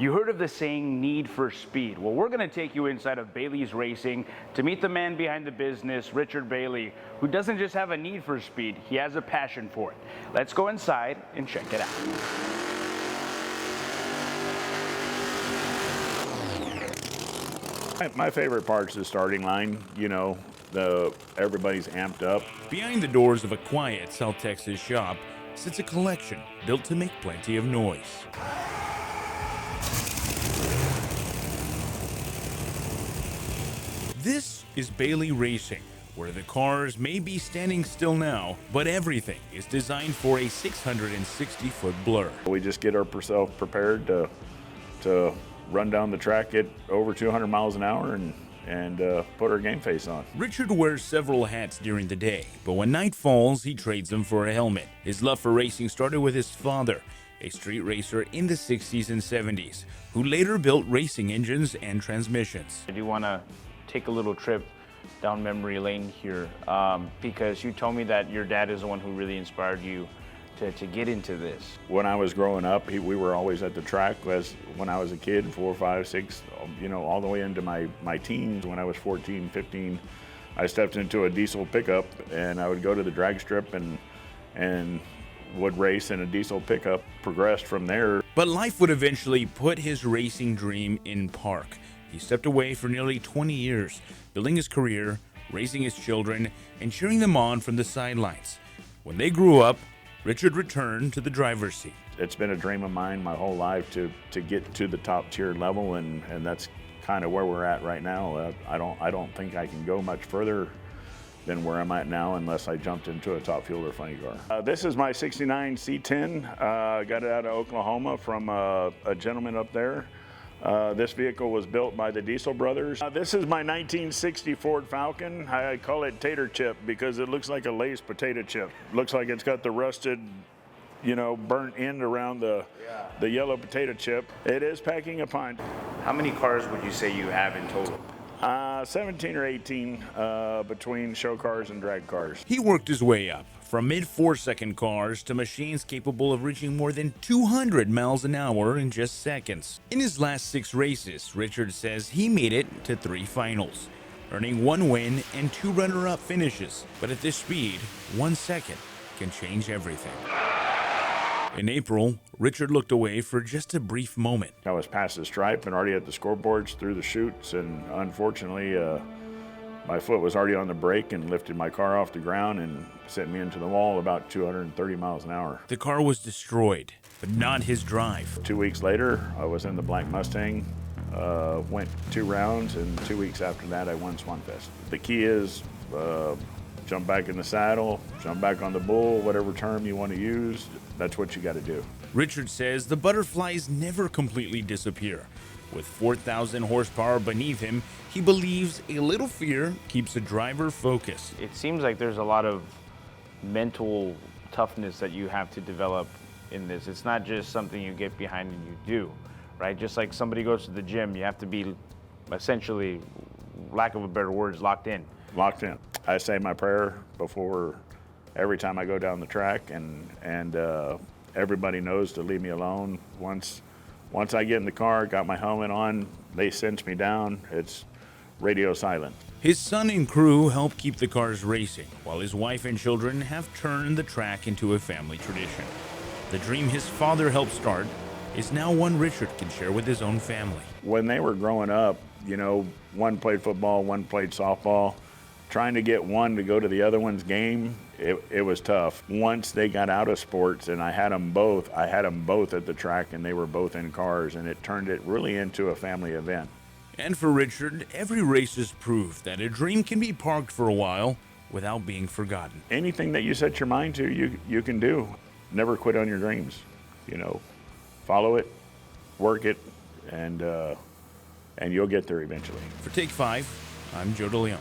You heard of the saying, need for speed. Well, we're going to take you inside of Bailey's Racing to meet the man behind the business, Richard Bailey, who doesn't just have a need for speed, he has a passion for it. Let's go inside and check it out. My favorite part's the starting line. You know, everybody's amped up. Behind the doors of a quiet South Texas shop sits a collection built to make plenty of noise. This is Bailey Racing, where the cars may be standing still now, but everything is designed for a 660-foot blur. We just get ourselves prepared to run down the track at over 200 miles an hour and put our game face on. Richard wears several hats during the day, but when night falls, he trades them for a helmet. His love for racing started with his father, a street racer in the 60s and 70s, who later built racing engines and transmissions. I do want to take a little trip down memory lane here because you told me that your dad is the one who really inspired you to get into this. When I was growing up, we were always at the track. When I was a kid, 4, 5, 6, all the way into my teens. When I was 14, 15, I stepped into a diesel pickup and I would go to the drag strip and would race in a diesel pickup. Progressed from there. But life would eventually put his racing dream in park. He stepped away for nearly 20 years, building his career, raising his children, and cheering them on from the sidelines. When they grew up, Richard returned to the driver's seat. It's been a dream of mine my whole life to get to the top tier level, and that's kind of where we're at right now. I don't think I can go much further than where I'm at now unless I jumped into a top fuel or funny car. This is my 69 C10. Got it out of Oklahoma from a gentleman up there. This vehicle was built by the Diesel brothers. This is my 1960 Ford Falcon. I call it tater chip because it looks like a Lay's potato chip. Looks like it's got the rusted, burnt end around the yellow potato chip. It is packing a punch. How many cars would you say you have in total? 17 or 18 between show cars and drag cars. He worked his way up from mid-4-second cars to machines capable of reaching more than 200 miles an hour in just seconds. In his last 6 races, Richard says he made it to 3 finals, earning 1 win and 2 runner-up finishes. But at this speed, 1 second can change everything. In April, Richard looked away for just a brief moment. I was past the stripe and already at the scoreboards through the chutes, and unfortunately, my foot was already on the brake and lifted my car off the ground and sent me into the wall about 230 miles an hour. The car was destroyed, but not his drive. 2 weeks later, I was in the Black Mustang, went 2 rounds, and 2 weeks after that, I won SwanFest. The key is jump back in the saddle, jump back on the bull, whatever term you want to use, that's what you got to do. Richard says the butterflies never completely disappear. With 4,000 horsepower beneath him, he believes a little fear keeps a driver focused. It seems like there's a lot of mental toughness that you have to develop in this. It's not just something you get behind and you do, right? Just like somebody goes to the gym, you have to be essentially, lack of a better words, locked in. Locked in. I say my prayer before every time I go down the track, and everybody knows to leave me alone. Once I get in the car, got my helmet on, they cinch me down, it's radio silent. His son and crew help keep the cars racing, while his wife and children have turned the track into a family tradition. The dream his father helped start is now one Richard can share with his own family. When they were growing up, one played football, one played softball. Trying to get one to go to the other one's game, it was tough. Once they got out of sports and I had them both at the track and they were both in cars, and it turned it really into a family event. And for Richard, every race is proof that a dream can be parked for a while without being forgotten. Anything that you set your mind to, you can do. Never quit on your dreams. Follow it, work it, and you'll get there eventually. For Take 5, I'm Joe DeLeon.